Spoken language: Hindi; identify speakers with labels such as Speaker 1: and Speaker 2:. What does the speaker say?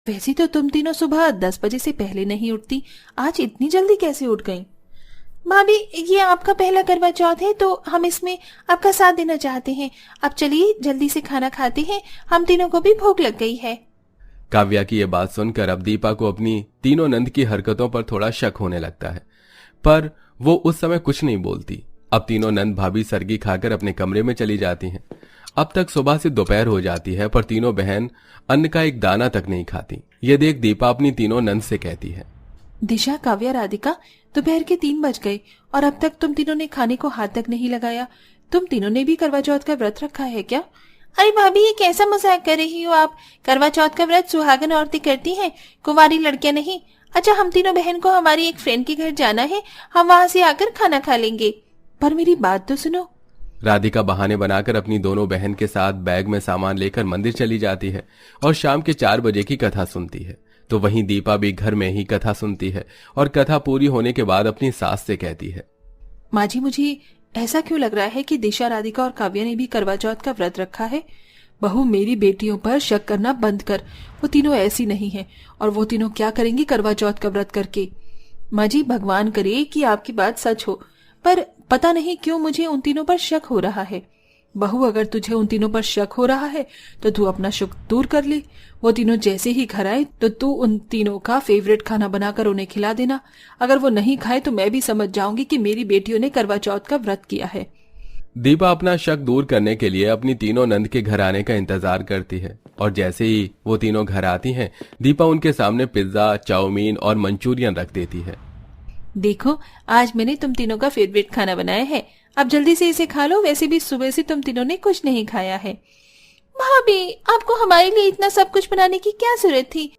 Speaker 1: वैसे तो तुम तीनों सुबह 10 बजे से पहले नहीं उठती, आज इतनी जल्दी कैसे उठ गई? भाभी, ये आपका पहला करवा चौथ है तो हम इसमें आपका साथ देना चाहते हैं। अब चलिए जल्दी से खाना खाते हैं, हम तीनों को भी भूख लग गई है।
Speaker 2: काव्या की यह बात सुनकर अब दीपा को अपनी तीनों नंद की हरकतों पर थोड़ा शक होने लगता है, पर वो उस समय कुछ नहीं बोलती। अब तीनों नंद भाभी सरगी खाकर अपने कमरे में चली जाती हैं। अब तक सुबह से दोपहर हो जाती है पर तीनों बहन अन्न का एक दाना तक नहीं खाती। ये देख दीपा अपनी तीनों नंद से कहती है,
Speaker 1: दिशा, काव्या, राधिका, दोपहर के 3 बज गए और अब तक तुम तीनों ने खाने को हाथ तक नहीं लगाया। तुम तीनों ने भी करवा चौथ का व्रत रखा है क्या? अरे भाभी, ये कैसा मजाक कर रही हो आप? करवा चौथ का व्रत सुहागन औरतें करती हैं, कुंवारी लड़कियां नहीं। अच्छा, हम तीनों बहन को हमारी एक फ्रेंड के घर जाना है, हम वहां से आकर खाना खा लेंगे। पर मेरी बात तो सुनो।
Speaker 2: राधिका बहाने बनाकर अपनी दोनों बहन के साथ बैग में सामान लेकर मंदिर चली जाती है और शाम के 4 बजे की कथा सुनती है। तो वहीं दीपा भी घर में ही कथा सुनती है और कथा पूरी होने के बाद अपनी सास से कहती है,
Speaker 1: माँ जी, मुझे ऐसा क्यों लग रहा है कि दिशा, राधिका और काव्या ने भी करवा चौथ का व्रत रखा है। बहू, मेरी बेटियों पर शक करना बंद कर, वो तीनों ऐसी नहीं हैं और वो तीनों क्या करेंगी करवा चौथ का व्रत करके। माँ जी, भगवान करे कि आपकी बात सच हो, पर पता नहीं क्यों मुझे उन तीनों पर शक हो रहा है। बहू, अगर तुझे उन तीनों पर शक हो रहा है तो तू अपना शक दूर कर ले। वो तीनों जैसे ही घर आए तो तू उन तीनों का फेवरेट खाना बनाकर उन्हें खिला देना। अगर वो नहीं खाए तो मैं भी समझ जाऊंगी कि मेरी बेटियों ने करवा चौथ का व्रत किया है।
Speaker 2: दीपा अपना शक दूर करने के लिए अपनी तीनों नंद के घर आने का इंतजार करती है और जैसे ही वो तीनों घर आती हैं, दीपा उनके सामने पिज्जा, चाउमीन और मंचूरियन रख देती है।
Speaker 1: देखो, आज मैंने तुम तीनों का फेवरेट खाना बनाया है, अब जल्दी से इसे खा लो। वैसे भी सुबह से तुम तीनों ने कुछ नहीं खाया है। भाभी, आपको हमारे लिए इतना सब कुछ बनाने की क्या जरूरत थी?